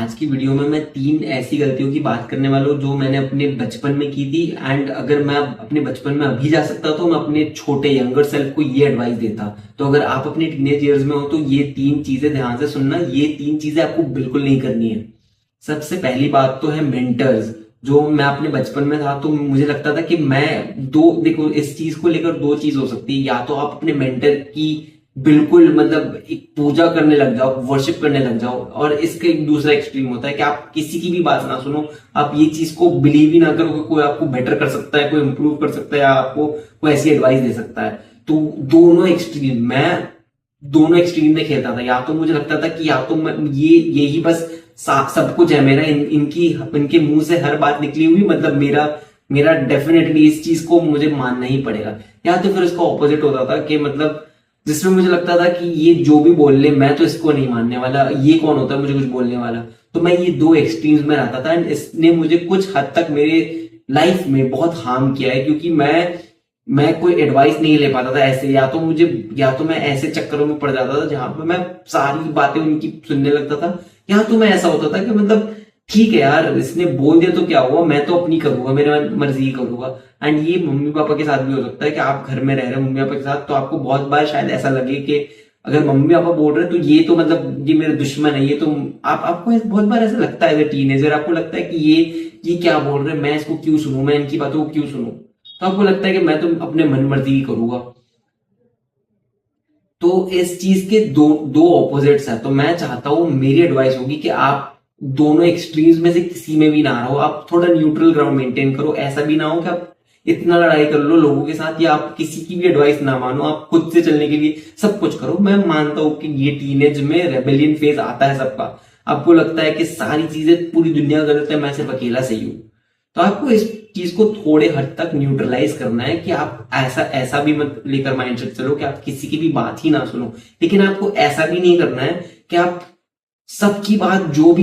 आज की वीडियो में मैं 3 ऐसी गलतियों की बात करने वाला हूँ जो मैंने अपने बचपन में की थी। एंड अगर मैं अपने बचपन में अभी जा सकता तो मैं अपने छोटे यंगर सेल्फ को ये एडवाइस देता। तो अगर आप अपने टीनेज ईयर्स में हो तो ये 3 चीजें ध्यान से सुनना। ये 3 चीजें आपको बिल्कुल नहीं करनी है। सबसे पहली बात तो है मेंटर्स। जो मैं अपने बचपन में था तो मुझे लगता था कि मैं दो देखो, इस चीज को लेकर दो चीज हो सकती है। या तो आप अपने मेंटर की बिल्कुल मतलब एक पूजा करने लग जाओ, वर्शिप करने लग जाओ, और इसका एक दूसरा एक्सट्रीम होता है कि आप किसी की भी बात ना सुनो। आप ये चीज को बिलीव ही ना करो कि कोई आपको बेटर कर सकता है, कोई इंप्रूव कर सकता है, या आपको कोई ऐसी एडवाइस दे सकता है। तो दोनों एक्सट्रीम में खेलता था। या तो मुझे लगता था कि या तो मैं यही बस सब कुछ है मेरा, इनके मुंह से हर बात निकली हुई, मतलब मेरा मेरा डेफिनेटली इस चीज को मुझे मानना ही पड़ेगा। या तो फिर इसका ऑपोजिट होता था कि मतलब जिसमें मुझे लगता था कि ये जो भी बोल ले मैं तो इसको नहीं मानने वाला, ये कौन होता है मुझे कुछ बोलने वाला। तो मैं ये दो एक्सट्रीम्स में रहता था एंड इसने मुझे कुछ हद तक मेरे लाइफ में बहुत हार्म किया है, क्योंकि मैं कोई एडवाइस नहीं ले पाता था ऐसे। या तो मैं ऐसे चक्करों में पड़ जाता था जहां पे मैं सारी बातें उनकी सुनने लगता था। या तो मैं ऐसा होता था कि मतलब ठीक है यार, इसने बोल दिया तो क्या हुआ, मैं तो अपनी करूंगा, मेरे मर्जी करूंगा। एंड ये मम्मी पापा के साथ भी हो सकता है कि आप घर में रह रहे हो मम्मी पापा के साथ, तो आपको बहुत बार शायद ऐसा लगे कि अगर मम्मी पापा बोल रहे हैं तो ये तो मतलब ये मेरे दुश्मन है, ये तो आपको बहुत बार ऐसा लगता है एज ए टीनेजर। आपको लगता है कि ये क्या बोल रहे हैं, मैं इसको क्यों सुनूं, मैं इनकी बातों को क्यों सुनूं। तो आपको लगता है कि मैं तो अपने मन मर्जी ही करूंगा। तो इस चीज के दो दो ऑपोजिट्स है। तो मैं चाहता हूं, मेरी एडवाइस होगी कि आप दोनों एक्सट्रीम्स में से किसी में भी ना रहो। आप थोड़ा न्यूट्रल ग्राउंड मेंटेन करो। ऐसा भी ना हो कि आप इतना लड़ाई कर लो लोगों के साथ, या आप किसी की भी एडवाइस ना मानो। आप खुद से चलने के लिए सब कुछ करो। मैं मानता हूं कि ये टीनेज में रेबेलियन फेज आता है सबका। आपको लगता है कि सारी चीजें पूरी दुनिया गलत है, मैं सिर्फ अकेला सही हूं। तो आपको इस चीज को थोड़े हद तक न्यूट्रलाइज करना है कि आप ऐसा भी मत लेकर माइंडसेट चलो कि आप किसी की भी बात ही ना सुनो। लेकिन आपको ऐसा भी नहीं करना है कि आप सबकी बात, जो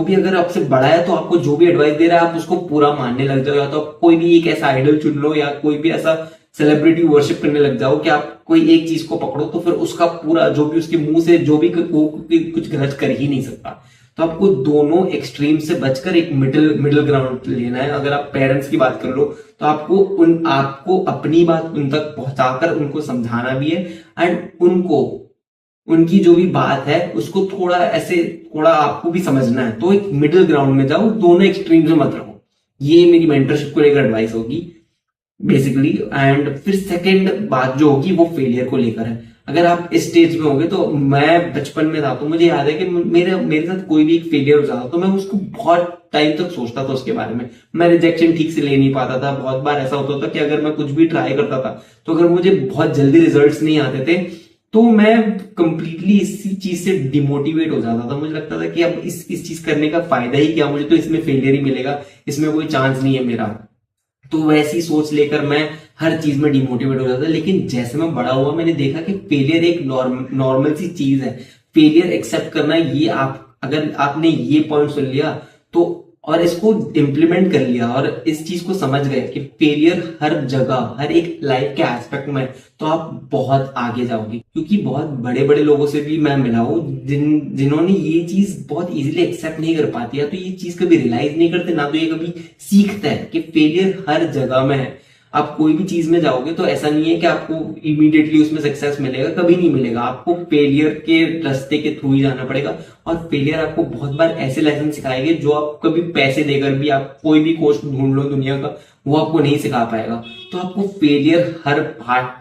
भी अगर आपसे बड़ा है तो आपको जो भी एडवाइस दे रहा है आप उसको पूरा मानने लग जाओ। या तो आप कोई भी एक ऐसा आइडल चुन लो, या कोई भी ऐसा सेलिब्रिटी वर्शिप करने लग जाओ कि आप कोई एक चीज को पकड़ो तो फिर उसका पूरा जो भी उसके मुंह से जो भी वो कुछ गलत कर ही नहीं सकता। तो आपको दोनों एक्सट्रीम से बचकर एक मिडिल ग्राउंड लेना है। अगर आप पेरेंट्स की बात कर लो तो आपको अपनी बात उन तक पहुंचाकर उनको समझाना भी है। एंड उनकी जो भी बात है उसको थोड़ा आपको भी समझना है। तो एक मिडिल ग्राउंड में जाओ, दोनों एक्सट्रीम्स में मत रहो। ये मेरी मेंटरशिप को लेकर एडवाइस होगी बेसिकली। एंड फिर सेकंड बात जो होगी वो फेलियर को लेकर है। अगर आप इस स्टेज में होगे, तो मैं बचपन में था तो मुझे याद है कि मेरे साथ कोई भी एक फेलियर हो जाता तो मैं उसको बहुत टाइम तक सोचता था उसके बारे में। मैं रिजेक्शन ठीक से ले नहीं पाता था। बहुत बार ऐसा होता था कि अगर मैं कुछ भी ट्राई करता था तो अगर मुझे बहुत जल्दी रिजल्ट्स नहीं आते थे तो मैं कंप्लीटली इसी चीज से डिमोटिवेट हो जाता था। मुझे लगता था कि अब इस चीज करने का फायदा ही क्या, मुझे तो इसमें फेलियर ही मिलेगा, इसमें कोई चांस नहीं है मेरा। तो वैसी सोच लेकर मैं हर चीज में डिमोटिवेट हो जाता था। लेकिन जैसे मैं बड़ा हुआ मैंने देखा कि फेलियर एक नॉर्मल सी चीज है। फेलियर एक्सेप्ट करना, ये अगर आपने ये पॉइंट सुन लिया तो और इसको इम्प्लीमेंट कर लिया और इस चीज को समझ गए कि फेलियर हर जगह, हर एक लाइफ के एस्पेक्ट में, तो आप बहुत आगे जाओगे। क्योंकि बहुत बड़े बड़े लोगों से भी मैं मिला हूं जिन्होंने ये चीज बहुत इजीली एक्सेप्ट नहीं कर पाती, या तो ये चीज कभी रियलाइज नहीं करते, ना तो ये कभी सीखते हैं कि फेलियर हर जगह में है। आप कोई भी चीज में जाओगे तो ऐसा नहीं है कि आपको इमीडिएटली उसमें सक्सेस मिलेगा, कभी नहीं मिलेगा। आपको फेलियर के रास्ते के थ्रू ही जाना पड़ेगा। और फेलियर आपको बहुत बार ऐसे लेसन सिखाएंगे जो आप कभी पैसे देकर भी, आप कोई भी कोच ढूंढ लो दुनिया का, वो आपको नहीं सिखा पाएगा। तो आपको failure her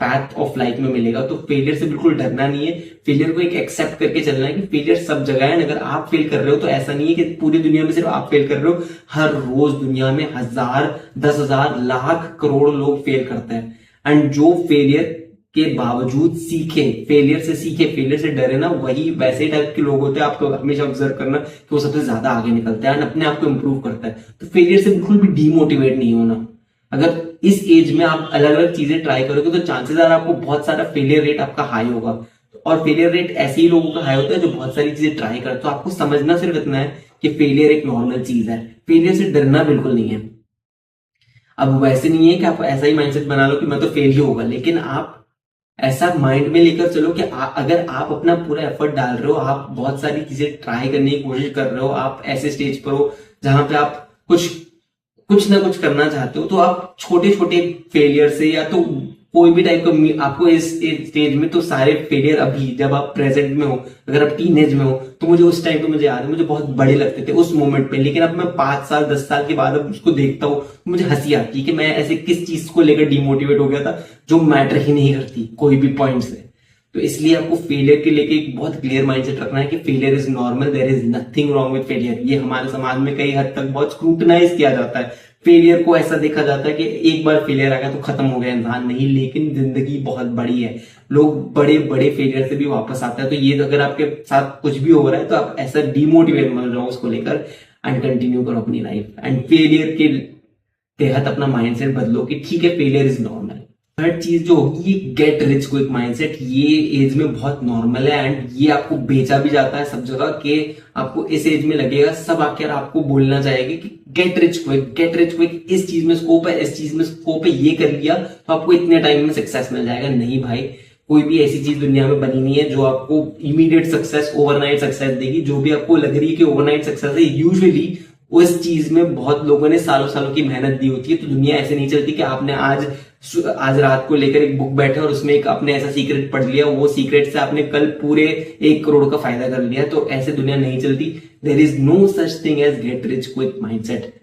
path of life में मिलेगा। तो फेलियर से बिल्कुल डरना नहीं है। फेलियर को एक एक्सेप्ट करके चलना है कि फेलियर सब जगह है। अगर आप फेल कर रहे हो तो ऐसा नहीं है कि पूरी दुनिया में सिर्फ आप फेल कर रहे हो। हर रोज दुनिया में 1000, 10,000, लाख, करोड़ लोग फेल करते हैं। एंड जो फेलियर के बावजूद फेलियर से डरे ना, वही वैसे टाइप के लोग होते हैं। आपको हमेशा ऑब्जर्व करना कि वो सबसे ज्यादा आगे निकलता है, अपने आप को इंप्रूव करता है। तो फेलियर से बिल्कुल भी डीमोटिवेट नहीं होना। अगर इस एज में आप अलग अलग चीजें ट्राई करोगे तो चांसेस आर आपको बहुत सारा फेलियर रेट आपका हाई होगा। और फेलियर रेट ऐसे ही लोगों का हाई होता है जो बहुत सारी चीजें ट्राई करते हैं। तो आपको समझना सिर्फ इतना है कि फेलियर एक नॉर्मल चीज है। फेलियर से डरना बिल्कुल नहीं है। अब वैसे नहीं है कि आप ऐसा ही माइंडसेट बना लो कि मैं तो फेल ही होगा, लेकिन आप ऐसा माइंड में लेकर चलो कि अगर आप अपना पूरा एफर्ट डाल रहे हो, आप बहुत सारी चीजें ट्राई करने की कोशिश कर रहे हो, आप ऐसे स्टेज पर हो जहां पे आप कुछ कुछ ना कुछ करना चाहते हो, तो आप छोटे छोटे फेलियर से या तो कोई भी टाइप का, आपको इस स्टेज में तो सारे फेलियर अभी जब आप प्रेजेंट में हो, अगर आप टीनेज में हो तो मुझे उस टाइम पे मुझे याद है मुझे बहुत बड़े लगते थे उस मोमेंट पे, लेकिन अब मैं 5 साल 10 साल के बाद अब उसको देखता हूँ तो मुझे हंसी आती है कि मैं ऐसे किस चीज को लेकर डिमोटिवेट हो गया था जो मैटर ही नहीं करती कोई भी पॉइंट से। तो इसलिए आपको फेलियर के लेके एक बहुत क्लियर माइंडसेट रखना है कि failure is normal, there is nothing wrong with failure. ये हमारे समाज में कई हद तक बहुत स्क्रूटनाइज किया जाता है, फेलियर को ऐसा देखा जाता है कि एक बार फेलियर आ गया तो खत्म हो गया इंसान, नहीं, लेकिन जिंदगी बहुत बड़ी है, लोग बड़े बड़े फेलियर से भी वापस आते हैं। तो ये अगर आपके साथ कुछ भी हो रहा है तो आप ऐसा डिमोटिवेट मत जाओ उसको लेकर, एंड कंटिन्यू करो अपनी लाइफ, एंड फेलियर के तहत अपना माइंडसेट बदलो कि ठीक है फेलियर इज नॉर्मल। थर्ड चीज जो होगी गेट रिच क्विक माइंडसेट, ये एज में बहुत नॉर्मल है एंड ये आपको बेचा भी जाता है सब जगह कि आपको इस एज में लगेगा सब आकर आपको बोलना चाहेंगे कि gate rich quick, gate rich quick, इस चीज में स्कोप है, इस चीज में स्कोप है, ये कर लिया तो आपको इतने टाइम में सक्सेस मिल जाएगा। नहीं भाई, कोई भी ऐसी चीज दुनिया में बनी नहीं है जो आपको इमीडिएट सक्सेस, ओवरनाइट सक्सेस देगी। जो भी आपको लग रही है कि ओवरनाइट सक्सेस है, यूजुअली उस चीज में बहुत लोगों ने सालों सालों की मेहनत दी होती है। तो दुनिया ऐसे नहीं चलती कि आपने आज रात को लेकर एक बुक बैठे और उसमें एक आपने ऐसा सीक्रेट पढ़ लिया, वो सीक्रेट से आपने कल पूरे 1 करोड़ का फायदा कर लिया। तो ऐसे दुनिया नहीं चलती। There is no such thing as get rich quick mindset.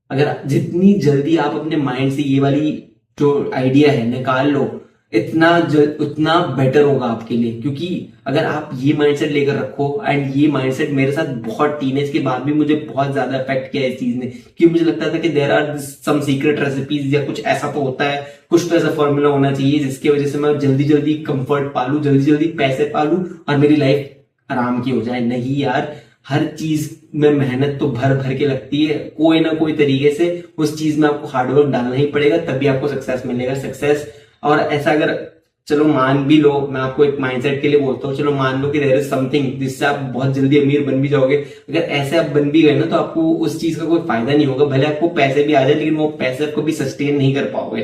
अगर जितनी जल्दी आप अपने माइंड से ये वाली जो आइडिया है निकाल लो, उतना बेटर होगा आपके लिए। क्योंकि अगर आप ये माइंडसेट लेकर रखो, एंड ये माइंडसेट मेरे साथ बहुत टीनेज के बाद भी मुझे बहुत ज्यादा इफेक्ट किया इस चीज ने, क्योंकि मुझे लगता था कि there are some secret recipes या कुछ ऐसा तो होता है, कुछ तो ऐसा फॉर्मूला होना चाहिए जिसकी वजह से मैं जल्दी जल्दी कंफर्ट पालू, जल्दी जल्दी पैसे पालू और मेरी लाइफ आराम की हो जाए। नहीं यार, हर चीज में मेहनत तो भर भर के लगती है, कोई ना कोई तरीके से उस चीज में आपको हार्डवर्क डालना ही पड़ेगा, तभी आपको सक्सेस मिलेगा। सक्सेस और ऐसा अगर चलो मान भी लो, मैं आपको एक माइंडसेट के लिए बोलता हूँ, चलो मान लो कि देयर इज समथिंग जिससे आप बहुत जल्दी अमीर बन भी जाओगे। अगर ऐसे आप बन भी गए ना तो आपको उस चीज का कोई फायदा नहीं होगा, भले आपको पैसे भी आ जाए लेकिन वो पैसे को भी सस्टेन नहीं कर पाओगे।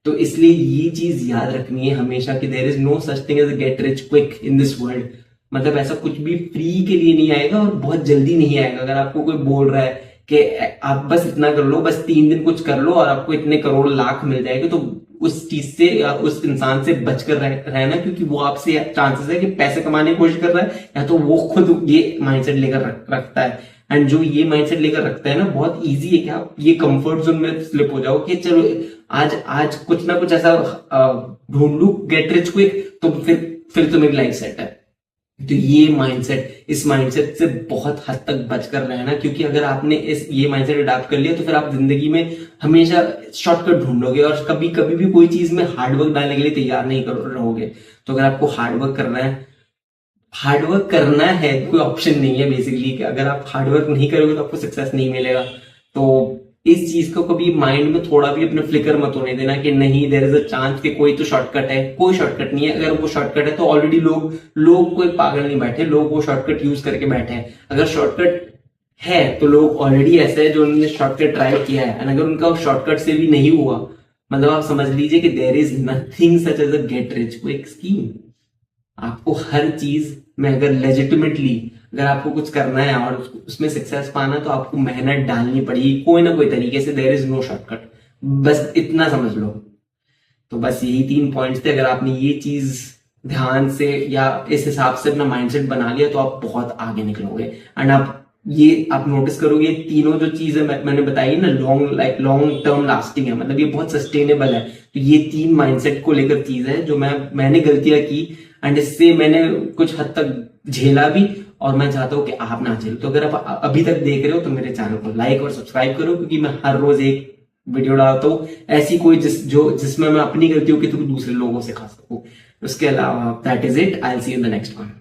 तो इसलिए ये चीज याद रखनी है हमेशा कि there is no such thing as get rich quick in this world. मतलब ऐसा कुछ भी फ्री के लिए नहीं आएगा और बहुत जल्दी नहीं आएगा। अगर आपको कोई बोल रहा है कि आप बस इतना कर लो, बस 3 दिन कुछ कर लो और आपको इतने करोड़ लाख मिल जाएंगे, तो उस चीज से या उस इंसान से बचकर रहना, क्योंकि वो आपसे चांसेस है कि पैसे कमाने की कोशिश कर रहा है या तो वो खुद ये माइंडसेट लेकर रखता है। एंड जो ये माइंडसेट लेकर रखता है ना, बहुत इजी है कि आप ये कंफर्ट जोन में स्लिप हो जाओ कि चलो आज कुछ ना कुछ ऐसा ढूंढ लू गेट रिच क्विक, तो फिर तो मेरी लाइफ सेट है। तो ये माइंडसेट, इस माइंडसेट से बहुत हद तक बचकर रहना, क्योंकि अगर आपने ये माइंडसेट अडॉप्ट कर लिया तो फिर आप जिंदगी में हमेशा शॉर्टकट ढूंढोगे और कभी कभी भी कोई चीज में हार्डवर्क डालने के लिए तैयार नहीं रहोगे। तो अगर आपको हार्डवर्क करना है, कोई ऑप्शन नहीं है बेसिकली कि अगर आप हार्डवर्क नहीं करोगे तो आपको सक्सेस नहीं मिलेगा। तो इस चीज को कभी माइंड में थोड़ा भी अपने फ्लिकर मत होने देना कि नहीं देयर इज अ चांस कि कोई तो शॉर्टकट है। कोई शॉर्टकट नहीं है। अगर वो शॉर्टकट है तो ऑलरेडी लोग कोई पागल नहीं बैठे, लोग वो शॉर्टकट यूज करके बैठे हैं। अगर शॉर्टकट है तो लोग ऑलरेडी ऐसे है जो उन्होंने शॉर्टकट ट्राई किया है, एंड अगर उनका शॉर्टकट से भी नहीं हुआ, मतलब आप समझ लीजिए कि there is nothing such as a get rich quick scheme. आपको हर चीज में अगर लेजिटिमेटली अगर आपको कुछ करना है और उसमें सक्सेस पाना, तो आपको मेहनत डालनी पड़ेगी कोई ना कोई तरीके से। देयर इज नो शॉर्टकट, बस इतना समझ लो। तो बस यही 3 पॉइंट्स थे। अगर आपने ये चीज ध्यान से या इस हिसाब से अपना माइंडसेट बना लिया तो आप बहुत आगे निकलोगे। एंड आप नोटिस करोगे तीनों जो चीजें मैंने बताई ना, लॉन्ग टर्म लास्टिंग है, मतलब ये बहुत सस्टेनेबल है। तो ये 3 माइंडसेट को लेकर चीज है जो मैंने गलतियां की एंड इससे मैंने कुछ हद तक झेला भी, और मैं चाहता हूं कि आप ना झेलो। तो अगर आप अभी तक देख रहे हो तो मेरे चैनल को लाइक और सब्सक्राइब करो, क्योंकि मैं हर रोज एक वीडियो डालता हूँ ऐसी कोई जिसमें मैं अपनी गलतियों के थ्रू दूसरे लोगों से सिखा सकूं। उसके अलावा that is it, I will see you in the next one.